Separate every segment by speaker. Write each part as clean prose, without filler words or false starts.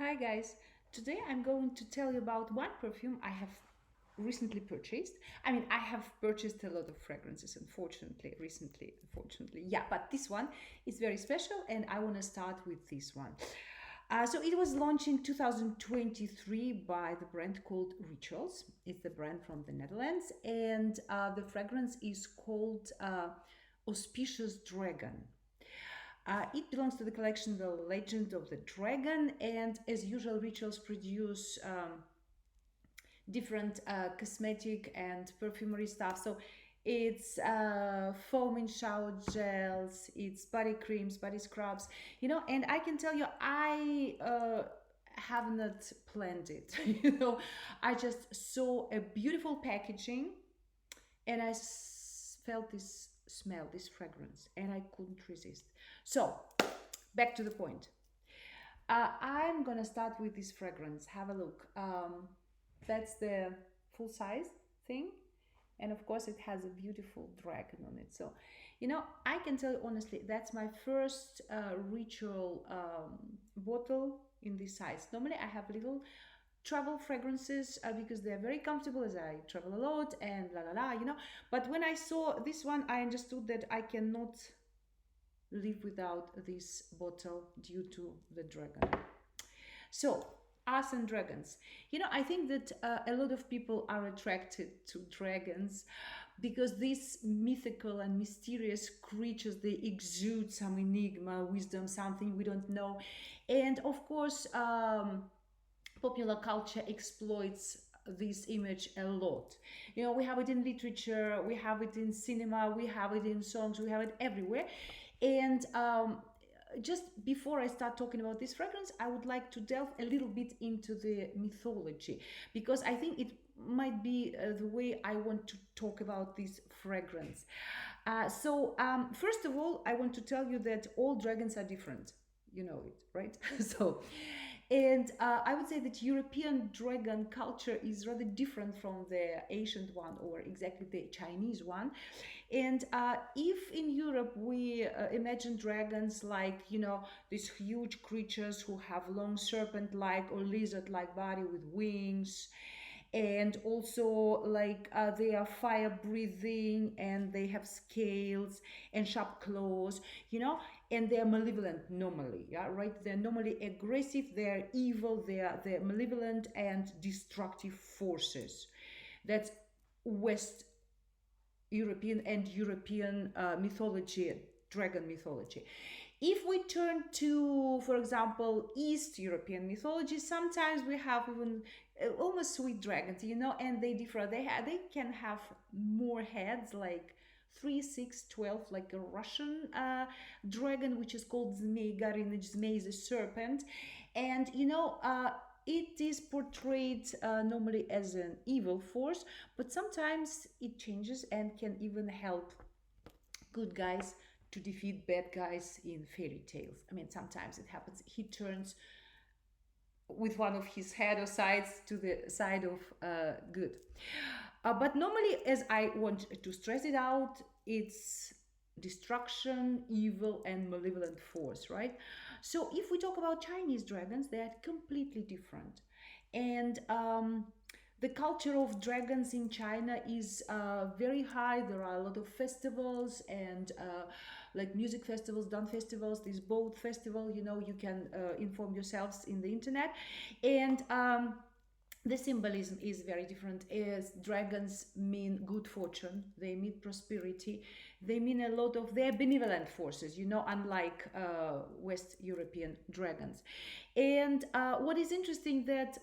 Speaker 1: Hi guys, today I'm going to tell you about one perfume I have recently purchased. I have purchased a lot of fragrances, unfortunately. Yeah, but this one is very special and I want to start with this one. So it was launched in 2023 by the brand called Rituals. It's the brand from the Netherlands, and the fragrance is called Auspicious Dragon. It belongs to the collection The Legend of the Dragon, and as usual, Rituals produce different cosmetic and perfumery stuff. So it's foaming shower gels, it's body creams, body scrubs, and I can tell you, I have not planned it. I just saw a beautiful packaging and felt this smell, this fragrance, and I couldn't resist. So, back to the point. I'm gonna start with this fragrance. Have a look. That's the full size thing, and of course, it has a beautiful dragon on it. So, I can tell you honestly, that's my first ritual bottle in this size. Normally, I have little travel fragrances because they're very comfortable as I travel a lot and la la la. But when I saw this one, I understood that I cannot live without this bottle due to the dragon. So, us and dragons. I think that a lot of people are attracted to dragons because these mythical and mysterious creatures, they exude some enigma, wisdom, something we don't know. And of course, popular culture exploits this image a lot. We have it in literature, we have it in cinema, we have it in songs, we have it everywhere. And just before I start talking about this fragrance, I would like to delve a little bit into the mythology because I think it might be the way I want to talk about this fragrance. First of all, I want to tell you that all dragons are different. You know it, right? And I would say that European dragon culture is rather different from the ancient one or exactly the Chinese one. And if in Europe we imagine dragons like, these huge creatures who have long serpent like or lizard like body with wings, and also like they are fire breathing and they have scales and sharp claws, and they're malevolent normally, yeah, right? They're normally aggressive, they're evil, they're malevolent and destructive forces. That's West European and European mythology, dragon mythology. If we turn to, for example, East European mythology, sometimes we have even almost sweet dragons, and they differ. They can have more heads, like 3, 6, 12, like a Russian dragon, which is called Zmei Garinich. Zmei is a serpent, and it is portrayed normally as an evil force, but sometimes it changes and can even help good guys to defeat bad guys in fairy tales. Sometimes it happens. He turns with one of his head or sides to the side of good. But normally, as I want to stress it out, it's destruction, evil, and malevolent force, right? So if we talk about Chinese dragons, they are completely different. And the culture of dragons in China is very high. There are a lot of festivals and like music festivals, dance festivals, this boat festival, you can inform yourselves in the internet. And the symbolism is very different, as dragons mean good fortune, they mean prosperity, they mean a lot of, they're benevolent forces, unlike West European dragons. And what is interesting that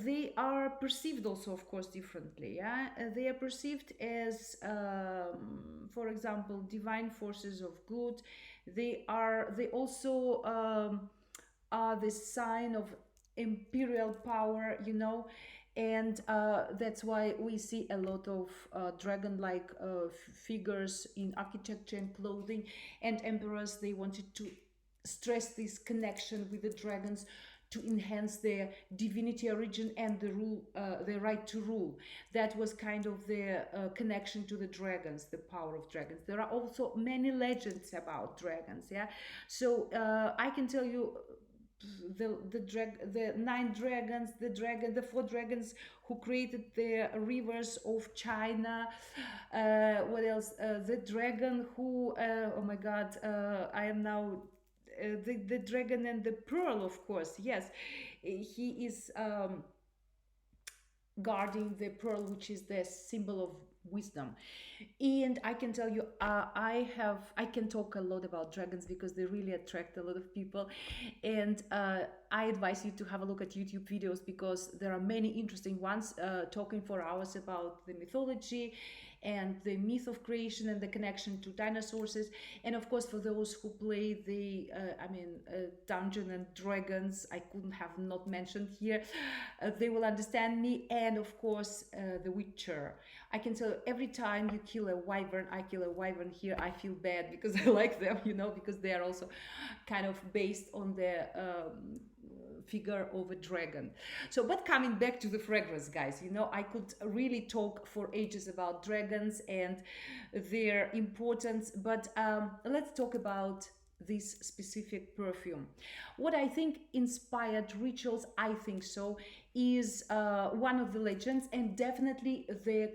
Speaker 1: they are perceived also, of course, differently. Yeah, they are perceived as, for example, divine forces of good. They also are the sign of imperial power, and that's why we see a lot of dragon-like figures in architecture and clothing. And emperors, they wanted to stress this connection with the dragons to enhance their divinity origin and the right to rule. That was kind of their connection to the dragons, the power of dragons. There are also many legends about dragons. Yeah, so I can tell you the nine dragons, the four dragons who created the rivers of China. What else? The dragon who, oh my God, I am now. The dragon and the pearl, of course, yes, he is guarding the pearl, which is the symbol of wisdom. And I can tell you, I can talk a lot about dragons because they really attract a lot of people. And I advise you to have a look at YouTube videos because there are many interesting ones talking for hours about the mythology and the myth of creation and the connection to dinosaurs. And of course, for those who play the Dungeon and Dragons, I couldn't have not mentioned here. They will understand me. And of course, The Witcher. I can tell you, every time you kill a wyvern, I kill a wyvern here, I feel bad because I like them, because they are also kind of based on the figure of a dragon. So, but coming back to the fragrance, guys, I could really talk for ages about dragons and their importance, but let's talk about this specific perfume. What I think inspired rituals, I think so, is one of the legends, and definitely the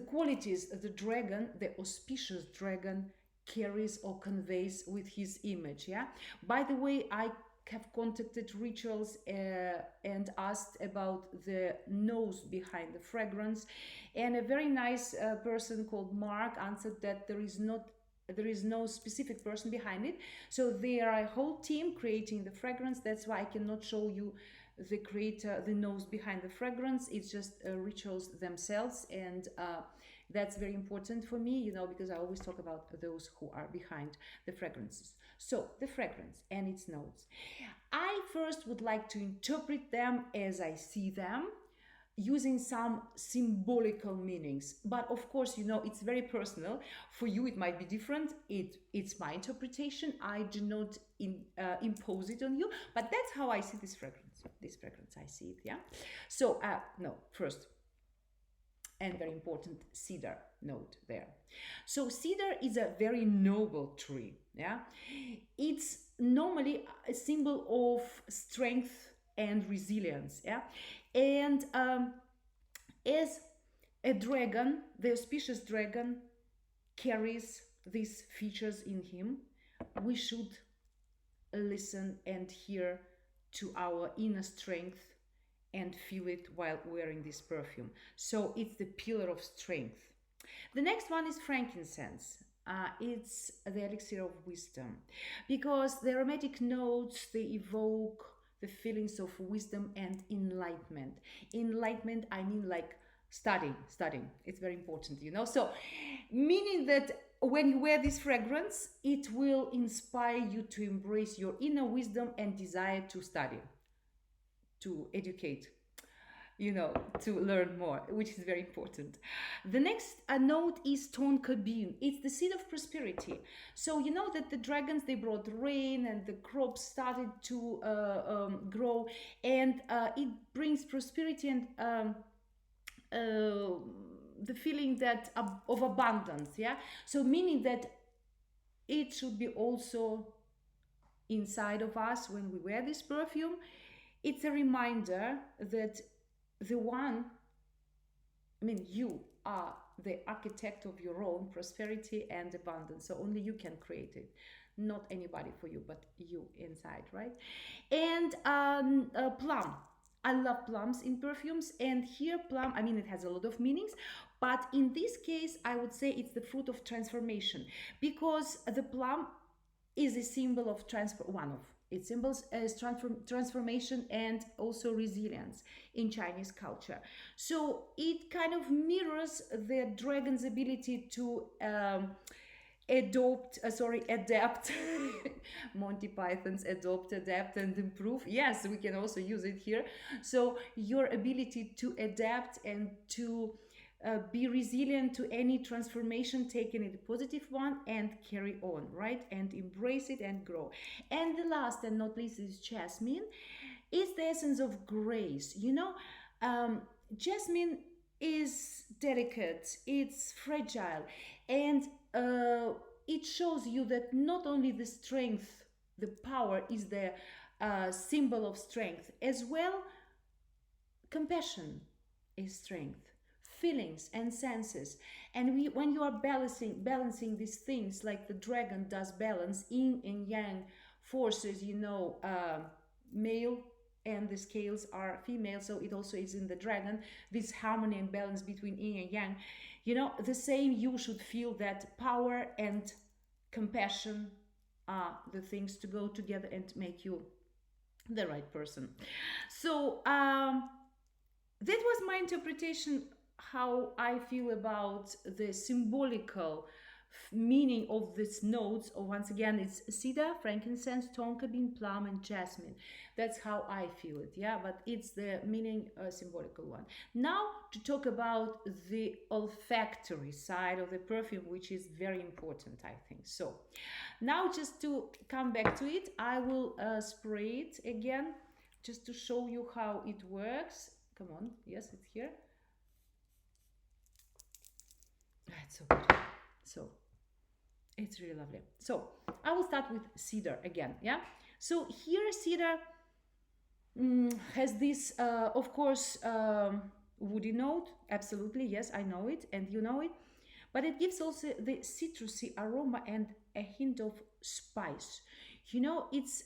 Speaker 1: qualities the dragon, the auspicious dragon, carries or conveys with his image. Yeah. By the way, I have contacted rituals and asked about the nose behind the fragrance, and a very nice person called Mark answered that there is no specific person behind it. So they are a whole team creating the fragrance. That's why I cannot show you the creator, the nose behind the fragrance. It's just rituals themselves, and that's very important for me, because I always talk about those who are behind the fragrances. So the fragrance and its notes. I first would like to interpret them as I see them, using some symbolical meanings. But of course, it's very personal. For you, it might be different. It's my interpretation. I do not impose it on you, but that's how I see this fragrance. This fragrance, I see it, yeah? So, no, first, and very important, cedar note there. So cedar is a very noble tree, yeah? It's normally a symbol of strength and resilience, yeah? And as a dragon, the auspicious dragon carries these features in him, we should listen and hear to our inner strength and feel it while wearing this perfume. So it's the pillar of strength. The next one is frankincense. It's the elixir of wisdom, because the aromatic notes, they evoke the feelings of wisdom and enlightenment. Enlightenment, I mean like studying. It's very important, So, meaning that when you wear this fragrance, it will inspire you to embrace your inner wisdom and desire to study, to educate, to learn more, which is very important. The next note is tonka. It's the seed of prosperity. So you know that the dragons, they brought rain and the crops started to grow, and it brings prosperity and the feeling that of abundance. Yeah. So meaning that it should be also inside of us when we wear this perfume. It's a reminder that you are the architect of your own prosperity and abundance. So only you can create it, not anybody for you, but you inside, right? And plum. I love plums in perfumes, and here plum, it has a lot of meanings, but in this case, I would say it's the fruit of transformation, because the plum is a symbol of one of its symbols as transformation and also resilience in Chinese culture. So it kind of mirrors the dragon's ability to adapt. Monty Python's adopt, adapt, and improve. Yes, we can also use it here. So your ability to adapt and to be resilient to any transformation, taking it a positive one and carry on, right? And embrace it and grow. And the last and not least is jasmine. It's the essence of grace. Jasmine is delicate, it's fragile, and it shows you that not only the strength The power is the symbol of strength. As well, compassion is strength, feelings and senses. And when you are balancing these things, like the dragon does balance yin and yang forces, male, and the scales are female, so it also is in the dragon, this harmony and balance between yin and yang. The same, you should feel that power and compassion are the things to go together and make you the right person. So that was my interpretation, how I feel about the symbolical meaning of these notes. Or once again, it's cedar, frankincense, tonka bean, plum, and jasmine. That's how I feel it, yeah. But it's the meaning, symbolical one. Now to talk about the olfactory side of the perfume, which is very important, I think. So now, just to come back to it, I will spray it again, just to show you how it works. Come on, yes, it's here. It's so good. So it's really lovely. So I will start with cedar again, yeah. So here cedar has this, of course, woody note. Absolutely, yes, I know it, and you know it. But it gives also the citrusy aroma and a hint of spice. It's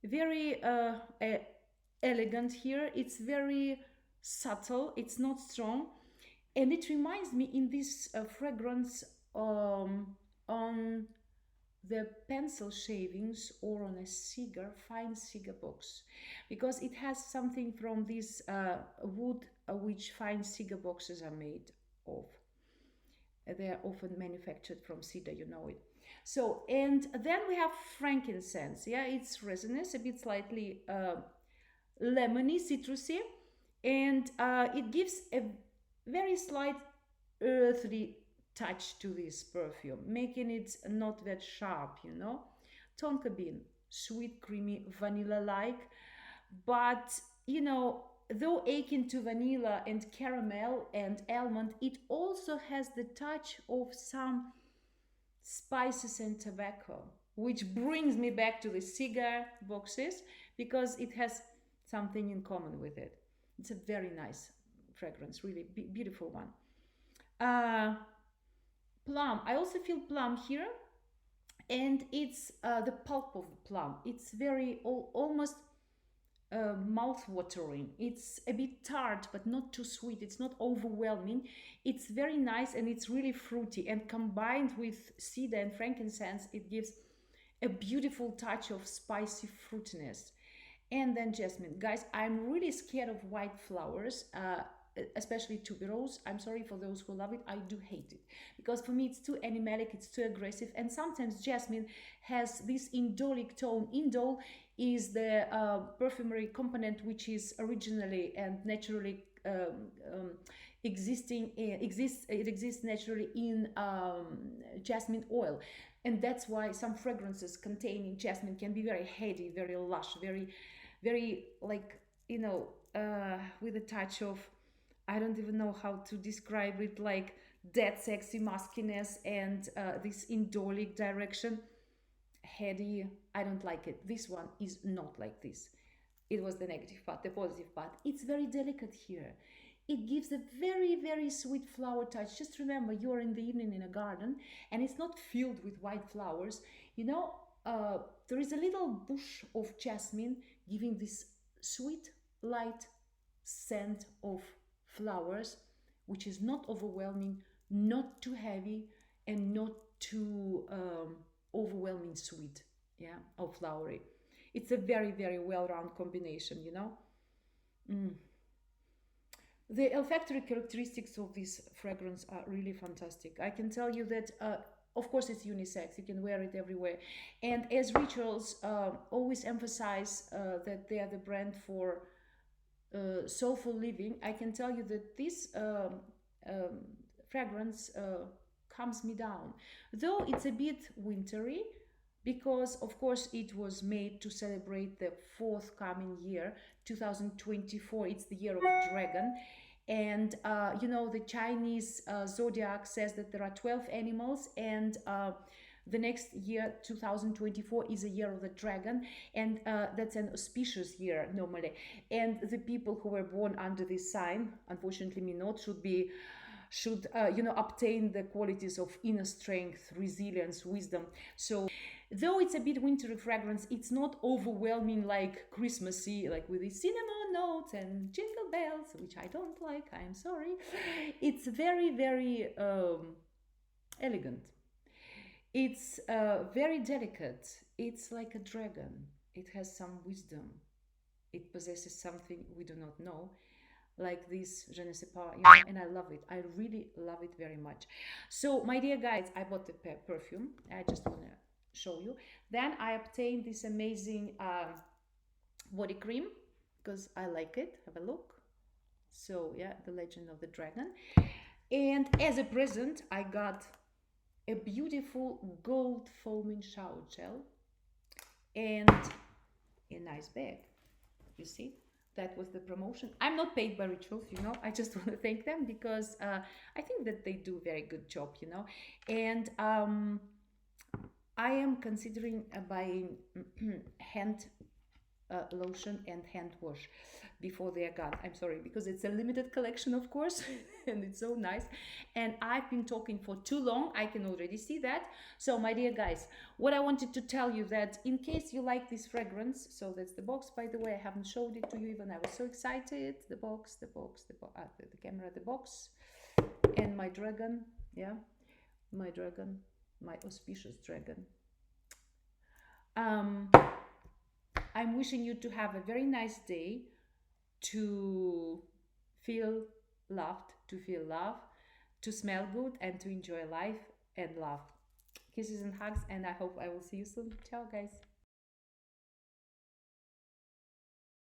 Speaker 1: very elegant here. It's very subtle. It's not strong, and it reminds me in this fragrance, on the pencil shavings or on a cigar, fine cigar box, because it has something from this wood, which fine cigar boxes are made of. They are often manufactured from cedar, you know it. So, and then we have frankincense. Yeah, it's resinous, a bit slightly lemony, citrusy, and it gives a very slight earthy touch to this perfume, making it not that sharp. Tonka bean, sweet, creamy, vanilla-like, but though akin to vanilla and caramel and almond, it also has the touch of some spices and tobacco, which brings me back to the cigar boxes, because it has something in common with it. It's a very nice fragrance, really beautiful one. Uh, Plum. I also feel plum here, and it's the pulp of the plum. It's very almost mouth-watering. It's a bit tart, but not too sweet. It's not overwhelming. It's very nice, and it's really fruity. And combined with cedar and frankincense, it gives a beautiful touch of spicy fruitiness. And then jasmine. Guys, I'm really scared of white flowers, especially tuberose. I'm sorry for those who love it. I do hate it, because for me it's too enigmatic, it's too aggressive, and sometimes jasmine has this indolic tone. Indole is the perfumery component which is originally and naturally it exists naturally in jasmine oil, and that's why some fragrances containing jasmine can be very heady, very lush, very, very, like, with a touch of, I don't even know how to describe it, like that sexy muskiness and this indolic direction. Heady, I don't like it. This one is not like this. It was the negative part. The positive part, it's very delicate here. It gives a very, very sweet flower touch. Just remember, you're in the evening in a garden, and it's not filled with white flowers. There is a little bush of jasmine giving this sweet, light scent of flowers, which is not overwhelming, not too heavy, and not too overwhelming sweet, yeah, or flowery. It's a very, very well-rounded combination. Mm. The olfactory characteristics of this fragrance are really fantastic. I can tell you that, of course, it's unisex. You can wear it everywhere. And as Rituals always emphasize that they are the brand for soulful living, I can tell you that this fragrance calms me down. Though it's a bit wintry, because of course it was made to celebrate the forthcoming year, 2024. It's the year of the dragon. And the Chinese zodiac says that there are 12 animals, and The next year, 2024, is a year of the dragon, and that's an auspicious year normally. And the people who were born under this sign, unfortunately me not, should obtain the qualities of inner strength, resilience, wisdom. So though it's a bit wintry fragrance, it's not overwhelming like Christmassy, like with the cinnamon notes and jingle bells, which I don't like, I'm sorry. It's very, very elegant. It's very delicate. It's like a dragon. It has some wisdom. It possesses something we do not know, like this je ne sais pas, and I love it. I really love it very much. So, my dear guys, I bought the perfume. I just want to show you. Then I obtained this amazing body cream because I like it. Have a look. So, yeah, the Legend of the Dragon. And as a present, I got a beautiful gold foaming shower gel and a nice bag. You see, that was the promotion. I'm not paid by Rituals, I just want to thank them because I think that they do a very good job, and I am considering buying hand lotion and hand wash before they are gone. I'm sorry, because it's a limited collection, of course, and it's so nice. And I've been talking for too long. I can already see that. So, my dear guys, what I wanted to tell you that in case you like this fragrance, so that's the box, by the way. I haven't showed it to you even. I was so excited. The box, the camera, the box, and my dragon. Yeah, my dragon, my auspicious dragon. I'm wishing you to have a very nice day, to feel loved, to feel love, to smell good, and to enjoy life and love. Kisses and hugs, and I hope I will see you soon. Ciao, guys.